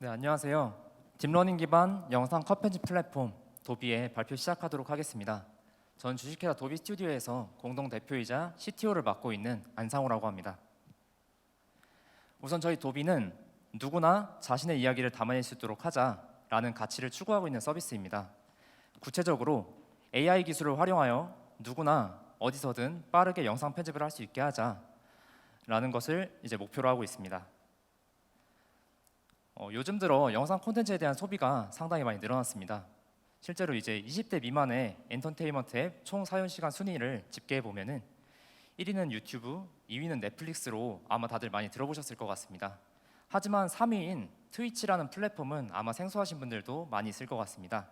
네, 안녕하세요. 딥러닝 기반 영상 컷 편집 플랫폼 도비의 발표 시작하도록 하겠습니다. 저는 주식회사 도비 스튜디오에서 공동 대표이자 CTO를 맡고 있는 안상호라고 합니다. 우선 저희 도비는 누구나 자신의 이야기를 담아낼 수 있도록 하자라는 가치를 추구하고 있는 서비스입니다. 구체적으로 AI 기술을 활용하여 누구나 어디서든 빠르게 영상 편집을 할 수 있게 하자라는 것을 이제 목표로 하고 있습니다. 요즘 들어 영상 콘텐츠에 대한 소비가 상당히 많이 늘어났습니다. 실제로 이제 20대 미만의 엔터테인먼트 앱 총 사용 시간 순위를 집계해 보면은 1위는 유튜브, 2위는 넷플릭스로 아마 다들 많이 들어보셨을 것 같습니다. 하지만 3위인 트위치라는 플랫폼은 아마 생소하신 분들도 많이 있을 것 같습니다.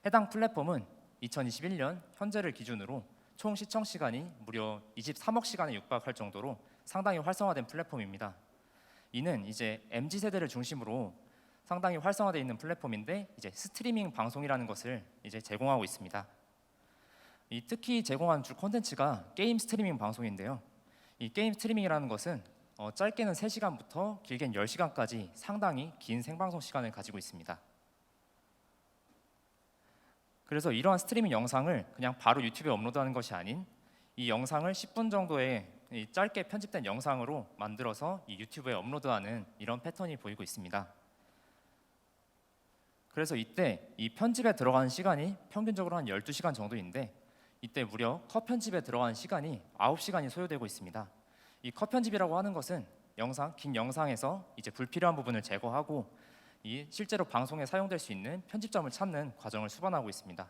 해당 플랫폼은 2021년 현재를 기준으로 총 시청 시간이 무려 23억 시간에 육박할 정도로 상당히 활성화된 플랫폼입니다. 이는 이제 MZ 세대를 중심으로 상당히 활성화되어 있는 플랫폼인데 이제 스트리밍 방송이라는 것을 이제 제공하고 있습니다. 특히 제공하는 주 콘텐츠가 게임 스트리밍 방송인데요. 이 게임 스트리밍이라는 것은 짧게는 3시간부터 길게는 10시간까지 상당히 긴 생방송 시간을 가지고 있습니다. 그래서 이러한 스트리밍 영상을 그냥 바로 유튜브에 업로드하는 것이 아닌 이 영상을 10분 정도의 짧게 편집된 영상으로 만들어서 이 유튜브에 업로드하는 이런 패턴이 보이고 있습니다. 그래서 이때 이 편집에 들어가는 시간이 평균적으로 한 12시간 정도인데 이때 무려 컷 편집에 들어가는 시간이 9시간이 소요되고 있습니다. 이 컷 편집이라고 하는 것은 긴 영상에서 이제 불필요한 부분을 제거하고 이 실제로 방송에 사용될 수 있는 편집점을 찾는 과정을 수반하고 있습니다.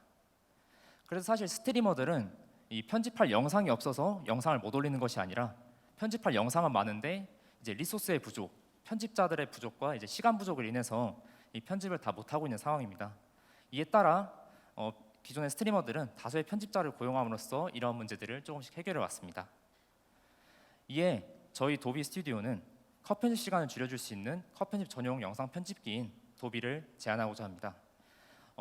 그래서 사실 스트리머들은 이 편집할 영상이 없어서 영상을 못 올리는 것이 아니라 편집할 영상은 많은데 이제 리소스의 부족, 편집자들의 부족과 이제 시간 부족을 인해서 이 편집을 다 못하고 있는 상황입니다. 이에 따라 기존의 스트리머들은 다수의 편집자를 고용함으로써 이러한 문제들을 조금씩 해결해 왔습니다. 이에 저희 도비 스튜디오는 컷 편집 시간을 줄여줄 수 있는 컷 편집 전용 영상 편집기인 도비를 제안하고자 합니다.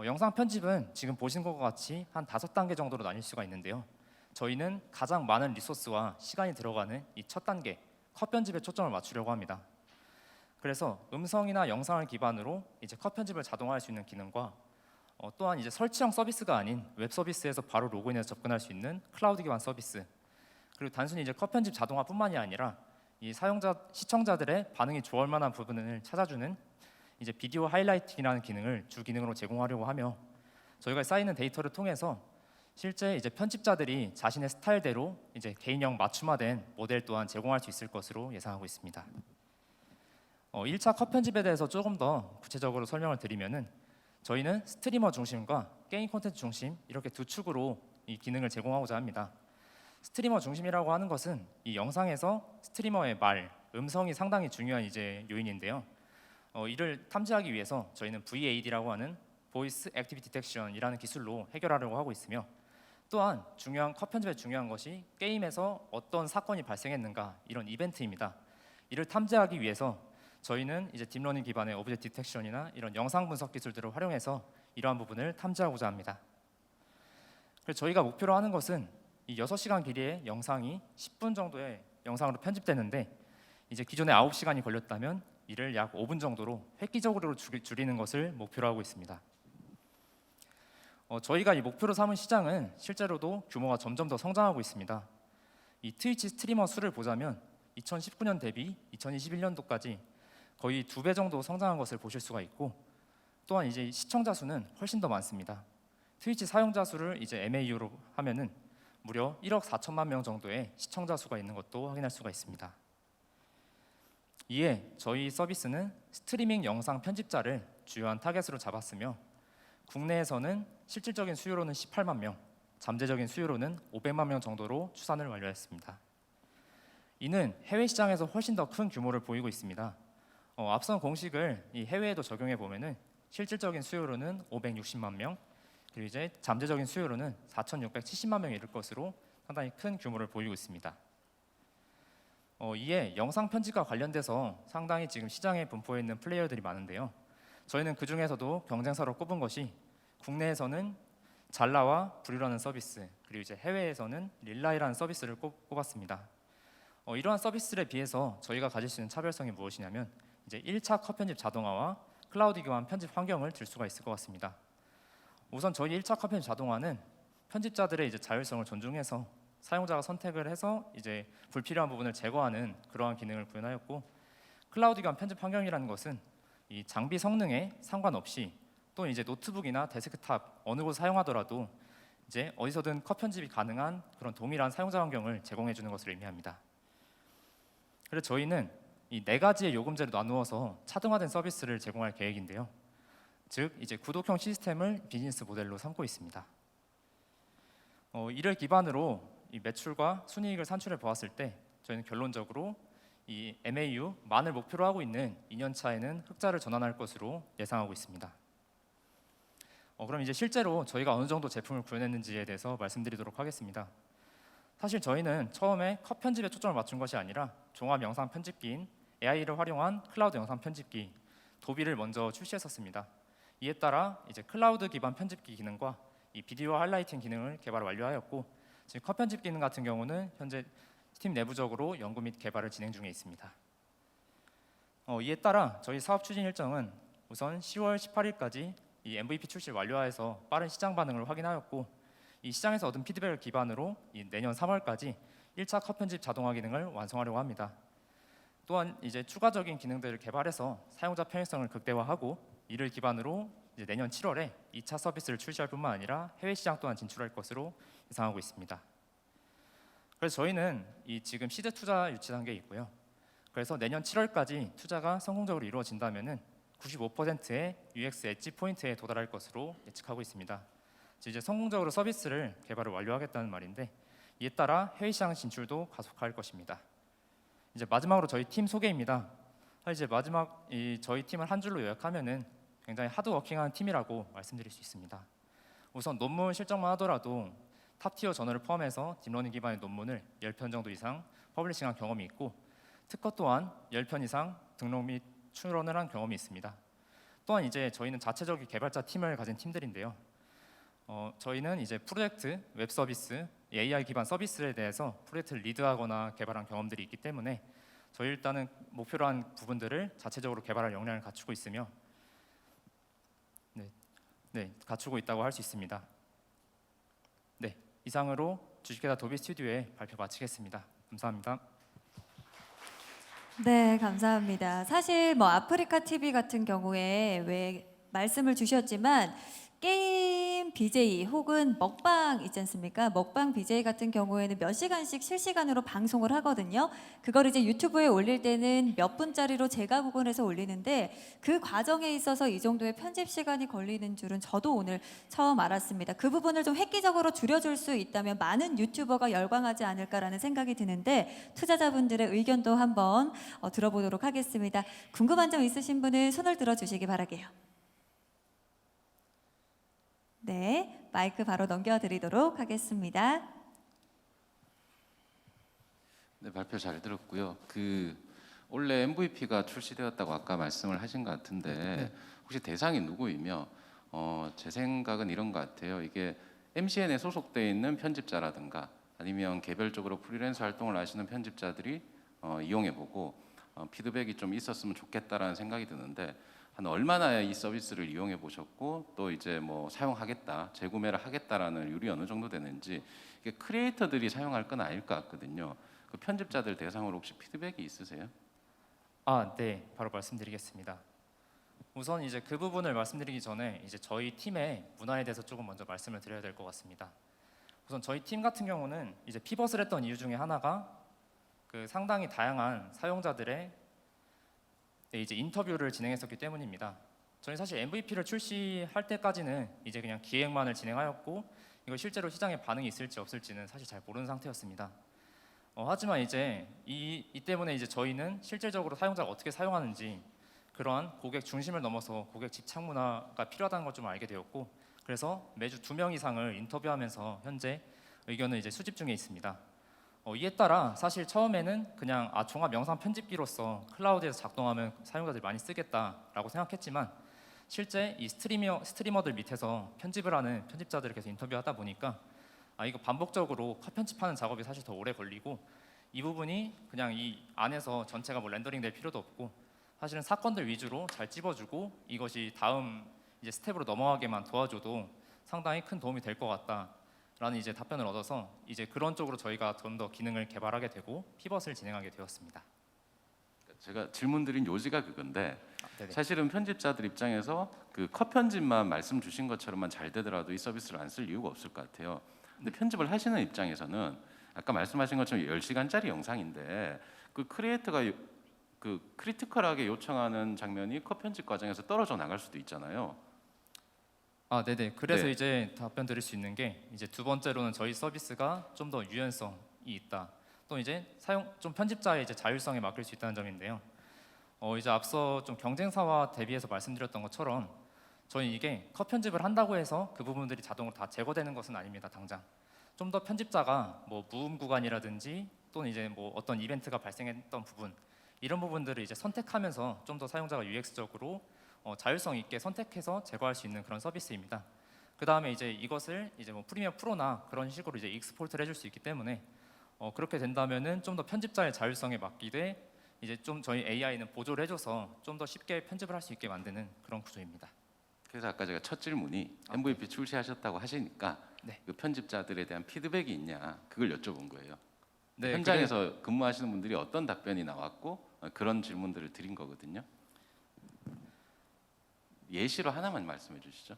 영상 편집은 지금 보신 것과 같이 한 5단계 정도로 나뉠 수가 있는데요. 저희는 가장 많은 리소스와 시간이 들어가는 이 첫 단계, 컷 편집에 초점을 맞추려고 합니다. 그래서 음성이나 영상을 기반으로 이제 컷 편집을 자동화할 수 있는 기능과 또한 이제 설치형 서비스가 아닌 웹 서비스에서 바로 로그인해서 접근할 수 있는 클라우드 기반 서비스, 그리고 단순히 이제 컷 편집 자동화뿐만이 아니라 이 시청자들의 반응이 좋을 만한 부분을 찾아주는 이제 비디오 하이라이팅이라는 기능을 주 기능으로 제공하려고 하며 저희가 쌓이는 데이터를 통해서 실제 이제 편집자들이 자신의 스타일대로 이제 개인형 맞춤화된 모델 또한 제공할 수 있을 것으로 예상하고 있습니다. 1차 컷 편집에 대해서 조금 더 구체적으로 설명을 드리면은 저희는 스트리머 중심과 게임 콘텐츠 중심 이렇게 두 축으로 이 기능을 제공하고자 합니다. 스트리머 중심이라고 하는 것은 이 영상에서 스트리머의 음성이 상당히 중요한 이제 요인인데요. 이를 탐지하기 위해서 저희는 VAD라고 하는 Voice Activity Detection이라는 기술로 해결하려고 하고 있으며 또한 컷 편집에 중요한 것이 게임에서 어떤 사건이 발생했는가 이런 이벤트입니다. 이를 탐지하기 위해서 저희는 이제 딥러닝 기반의 오브젝트 디텍션이나 이런 영상 분석 기술들을 활용해서 이러한 부분을 탐지하고자 합니다. 그래서 저희가 목표로 하는 것은 이 6시간 길이의 영상이 10분 정도의 영상으로 편집되는데 이제 기존에 9시간이 걸렸다면 이를 약 5분 정도로 획기적으로 줄이는 것을 목표로 하고 있습니다. 저희가 이 목표로 삼은 시장은 실제로도 규모가 점점 더 성장하고 있습니다. 이 트위치 스트리머 수를 보자면 2019년 대비 2021년도까지 거의 2배 정도 성장한 것을 보실 수가 있고 또한 이제 시청자 수는 훨씬 더 많습니다. 트위치 사용자 수를 이제 MAU로 하면은 무려 1억 4천만 명 정도의 시청자 수가 있는 것도 확인할 수가 있습니다. 이에 저희 서비스는 스트리밍 영상 편집자를 주요한 타겟으로 잡았으며 국내에서는 실질적인 수요로는 18만 명, 잠재적인 수요로는 500만 명 정도로 추산을 완료했습니다. 이는 해외 시장에서 훨씬 더 큰 규모를 보이고 있습니다. 앞선 공식을 이 해외에도 적용해 보면은 실질적인 수요로는 560만 명, 그리고 이제 잠재적인 수요로는 4,670만 명이 이를 것으로 상당히 큰 규모를 보이고 있습니다. 이에 영상 편집과 관련돼서 상당히 지금 시장에 분포해 있는 플레이어들이 많은데요. 저희는 그 중에서도 경쟁사로 꼽은 것이 국내에서는 잘라와 브리라는 서비스, 그리고 이제 해외에서는 릴라이라는 서비스를 꼽았습니다. 이러한 서비스들에 비해서 저희가 가질 수 있는 차별성이 무엇이냐면 이제 1차 컷 편집 자동화와 클라우드 기반 편집 환경을 들 수가 있을 것 같습니다. 우선 저희 1차 컷 편집 자동화는 편집자들의 이제 자율성을 존중해서 사용자가 선택을 해서 이제 불필요한 부분을 제거하는 그러한 기능을 구현하였고, 클라우드 기반 편집 환경이라는 것은 이 장비 성능에 상관없이 또 이제 노트북이나 데스크탑 어느 곳 사용하더라도 이제 어디서든 컷 편집이 가능한 그런 동일한 사용자 환경을 제공해 주는 것을 의미합니다. 그래서 저희는 이 네 가지의 요금제로 나누어서 차등화된 서비스를 제공할 계획인데요. 즉 이제 구독형 시스템을 비즈니스 모델로 삼고 있습니다. 이를 기반으로 이 매출과 순이익을 산출해 보았을 때 저희는 결론적으로 이 MAU 만을 목표로 하고 있는 2년 차에는 흑자를 전환할 것으로 예상하고 있습니다. 그럼 이제 실제로 저희가 어느 정도 제품을 구현했는지에 대해서 말씀드리도록 하겠습니다. 사실 저희는 처음에 컷 편집에 초점을 맞춘 것이 아니라 종합 영상 편집기인 AI를 활용한 클라우드 영상 편집기 도비를 먼저 출시했었습니다. 이에 따라 이제 클라우드 기반 편집기 기능과 이 비디오 하이라이팅 기능을 개발 완료하였고, 지금 컷 편집 기능 같은 경우는 현재 팀 내부적으로 연구 및 개발을 진행 중에 있습니다. 이에 따라 저희 사업 추진 일정은 우선 10월 18일까지 이 MVP 출시를 완료하여서 빠른 시장 반응을 확인하였고, 이 시장에서 얻은 피드백을 기반으로 이 내년 3월까지 1차 컷 편집 자동화 기능을 완성하려고 합니다. 또한 이제 추가적인 기능들을 개발해서 사용자 편의성을 극대화하고, 이를 기반으로 이제 내년 7월에 2차 서비스를 출시할 뿐만 아니라 해외 시장 또한 진출할 것으로 예상하고 있습니다. 그래서 저희는 이 지금 시드 투자 유치 단계에 있고요. 그래서 내년 7월까지 투자가 성공적으로 이루어진다면은 95%의 UX 엣지 포인트에 도달할 것으로 예측하고 있습니다. 이제 성공적으로 서비스를 개발을 완료하겠다는 말인데, 이에 따라 해외 시장 진출도 가속할 것입니다. 이제 마지막으로 저희 팀 소개입니다. 이제 마지막 저희 팀을 한 줄로 요약하면은 굉장히 하드워킹한 팀이라고 말씀드릴 수 있습니다. 우선 논문 실적만 하더라도 탑티어 저널을 포함해서 딥러닝 기반의 논문을 10편 정도 이상 퍼블리싱한 경험이 있고, 특허 또한 10편 이상 등록 및 출원을 한 경험이 있습니다. 또한 이제 저희는 자체적인 개발자 팀을 가진 팀들인데요. 저희는 이제 프로젝트, 웹 서비스, AI 기반 서비스에 대해서 프로젝트를 리드하거나 개발한 경험들이 있기 때문에 저희 일단은 목표로 한 부분들을 자체적으로 개발할 역량을 갖추고 있으며 갖추고 있다고 할 수 있습니다. 네, 이상으로 주식회사 도비 스튜디오의 발표 마치겠습니다. 감사합니다. 네, 감사합니다. 사실 뭐 아프리카 TV 같은 경우에 왜 말씀을 주셨지만 게임 BJ 혹은 먹방 있지 않습니까? 먹방 BJ 같은 경우에는 몇 시간씩 실시간으로 방송을 하거든요. 그걸 이제 유튜브에 올릴 때는 몇 분짜리로 제가 구분해서 올리는데, 그 과정에 있어서 이 정도의 편집 시간이 걸리는 줄은 저도 오늘 처음 알았습니다. 그 부분을 좀 획기적으로 줄여줄 수 있다면 많은 유튜버가 열광하지 않을까라는 생각이 드는데, 투자자분들의 의견도 한번 들어보도록 하겠습니다. 궁금한 점 있으신 분은 손을 들어주시기 바랄게요. 네, 마이크 바로 넘겨드리도록 하겠습니다. 네, 발표 잘 들었고요. 원래 MVP가 출시되었다고 아까 말씀을 하신 것 같은데 혹시 대상이 누구이며 제 생각은 이런 것 같아요. 이게 MCN에 소속돼 있는 편집자라든가 아니면 개별적으로 프리랜서 활동을 하시는 편집자들이 이용해보고 피드백이 좀 있었으면 좋겠다라는 생각이 드는데, 한 얼마나 이 서비스를 이용해 보셨고 또 이제 뭐 사용하겠다, 재구매를 하겠다라는 율이 어느 정도 되는지, 이게 크리에이터들이 사용할 건 아닐 것 같거든요. 그 편집자들 대상으로 혹시 피드백이 있으세요? 네, 바로 말씀드리겠습니다. 우선 이제 그 부분을 말씀드리기 전에 이제 저희 팀의 문화에 대해서 조금 먼저 말씀을 드려야 될 것 같습니다. 우선 저희 팀 같은 경우는 이제 피벗을 했던 이유 중에 하나가 그 상당히 다양한 사용자들의 이제 인터뷰를 진행했었기 때문입니다. 저희 사실 MVP를 출시할 때까지는 이제 그냥 기획만을 진행하였고, 이거 실제로 시장에 반응이 있을지 없을지는 사실 잘 모르는 상태였습니다. 하지만 이제 이 때문에 이제 저희는 실질적으로 사용자가 어떻게 사용하는지, 그러한 고객 중심을 넘어서 고객 집착 문화가 필요하다는 걸 좀 알게 되었고, 그래서 매주 2명 이상을 인터뷰하면서 현재 의견을 이제 수집 중에 있습니다. 이에 따라 사실 처음에는 그냥 종합 영상 편집기로서 클라우드에서 작동하면 사용자들이 많이 쓰겠다라고 생각했지만, 실제 이 스트리머들 밑에서 편집을 하는 편집자들을 계속 인터뷰하다 보니까 이거 반복적으로 컷 편집하는 작업이 사실 더 오래 걸리고, 이 부분이 그냥 이 안에서 전체가 뭐 렌더링 될 필요도 없고, 사실은 사건들 위주로 잘 찝어주고 이것이 다음 이제 스텝으로 넘어가게만 도와줘도 상당히 큰 도움이 될 것 같다라는 이제 답변을 얻어서 이제 그런 쪽으로 저희가 좀 더 기능을 개발하게 되고 피벗을 진행하게 되었습니다. 제가 질문드린 요지가 그건데 네네. 사실은 편집자들 입장에서 그 컷 편집만 말씀 주신 것처럼만 잘 되더라도 이 서비스를 안 쓸 이유가 없을 것 같아요. 근데 편집을 하시는 입장에서는 아까 말씀하신 것처럼 10시간짜리 영상인데 그 크리에이터가 그 크리티컬하게 요청하는 장면이 컷 편집 과정에서 떨어져 나갈 수도 있잖아요. 아, 네네. 그래서 네. 이제 답변 드릴 수 있는 게 이제 두 번째로는 저희 서비스가 좀 더 유연성이 있다. 또 이제 좀 편집자의 이제 자율성에 맡길 수 있다는 점인데요. 이제 앞서 좀 경쟁사와 대비해서 말씀드렸던 것처럼 저희 이게 컷 편집을 한다고 해서 그 부분들이 자동으로 다 제거되는 것은 아닙니다. 당장 좀 더 편집자가 뭐 무음 구간이라든지 또는 이제 뭐 어떤 이벤트가 발생했던 부분 이런 부분들을 이제 선택하면서 좀 더 사용자가 UX적으로 자율성 있게 선택해서 제거할 수 있는 그런 서비스입니다. 그 다음에 이제 이것을 이제 뭐 프리미어 프로나 그런 식으로 이제 익스포트를 해줄 수 있기 때문에 그렇게 된다면은 좀 더 편집자의 자율성에 맡기되 이제 좀 저희 AI는 보조를 해줘서 좀 더 쉽게 편집을 할 수 있게 만드는 그런 구조입니다. 그래서 아까 제가 첫 질문이 MVP 출시하셨다고 하시니까 네. 그 편집자들에 대한 피드백이 있냐 그걸 여쭤본 거예요. 네, 현장에서 근무하시는 분들이 어떤 답변이 나왔고 그런 질문들을 드린 거거든요. 예시로 하나만 말씀해 주시죠.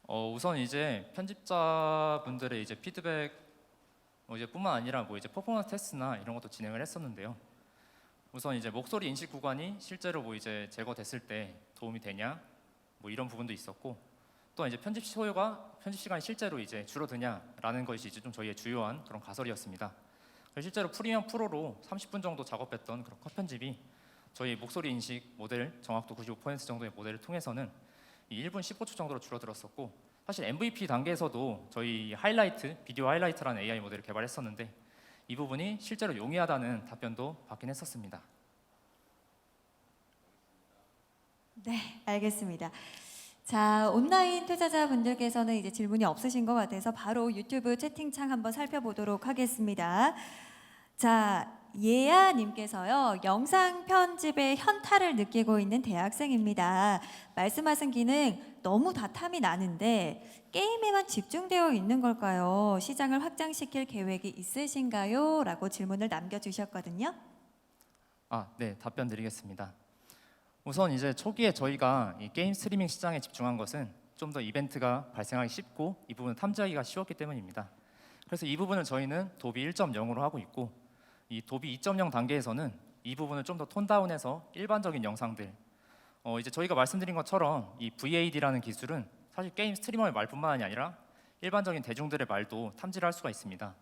우선 이제 편집자분들의 이제 피드백 이제 뿐만 아니라 뭐 이제 퍼포먼스 테스트나 이런 것도 진행을 했었는데요. 우선 이제 목소리 인식 구간이 실제로 뭐 이제 제거됐을 때 도움이 되냐 뭐 이런 부분도 있었고 또 이제 편집 시간이 실제로 이제 줄어드냐라는 것이 이제 좀 저희의 주요한 그런 가설이었습니다. 실제로 프리미엄 프로로 30분 정도 작업했던 그런 컷 편집이 저희 목소리 인식 모델 정확도 95% 정도의 모델을 통해서는 이 1분 15초 정도로 줄어들었었고 사실 MVP 단계에서도 저희 비디오 하이라이트라는 AI 모델을 개발했었는데 이 부분이 실제로 용이하다는 답변도 받긴 했었습니다. 네, 알겠습니다. 자, 온라인 투자자분들께서는 이제 질문이 없으신 것 같아서 바로 유튜브 채팅창 한번 살펴보도록 하겠습니다. 자, 예아님께서요, 영상 편집에 현타를 느끼고 있는 대학생입니다. 말씀하신 기능 너무 다 탐이 나는데 게임에만 집중되어 있는 걸까요? 시장을 확장시킬 계획이 있으신가요? 라고 질문을 남겨주셨거든요. 네, 답변 드리겠습니다. 우선 이제 초기에 저희가 이 게임 스트리밍 시장에 집중한 것은 좀 더 이벤트가 발생하기 쉽고 이 부분을 탐지하기가 쉬웠기 때문입니다. 그래서 이 부분을 저희는 도비 1.0으로 하고 있고 이 도비 2.0 단계에서는 이 부분을 좀 더 톤다운해서 일반적인 영상들 이제 저희가 말씀드린 것처럼 이 VAD라는 기술은 사실 게임 스트리머의 말뿐만 아니라 일반적인 대중들의 말도 탐지를 할 수가 있습니다.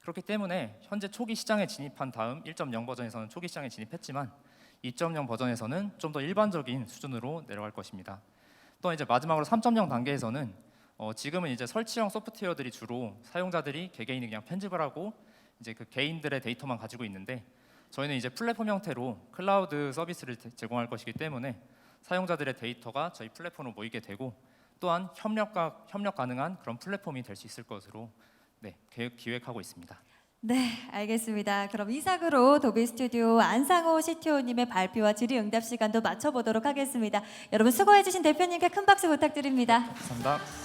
그렇기 때문에 현재 초기 시장에 진입한 다음 1.0 버전에서는 초기 시장에 진입했지만 2.0 버전에서는 좀 더 일반적인 수준으로 내려갈 것입니다. 또 이제 마지막으로 3.0 단계에서는 지금은 이제 설치형 소프트웨어들이 주로 사용자들이 개개인이 그냥 편집을 하고 이제 그 개인들의 데이터만 가지고 있는데 저희는 이제 플랫폼 형태로 클라우드 서비스를 제공할 것이기 때문에 사용자들의 데이터가 저희 플랫폼으로 모이게 되고 또한 협력 가능한 그런 플랫폼이 될 수 있을 것으로 기획하고 있습니다. 네, 알겠습니다. 그럼 이상으로 도비 스튜디오 안상호 CTO님의 발표와 질의응답 시간도 마쳐보도록 하겠습니다. 여러분 수고해주신 대표님께 큰 박수 부탁드립니다. 감사합니다.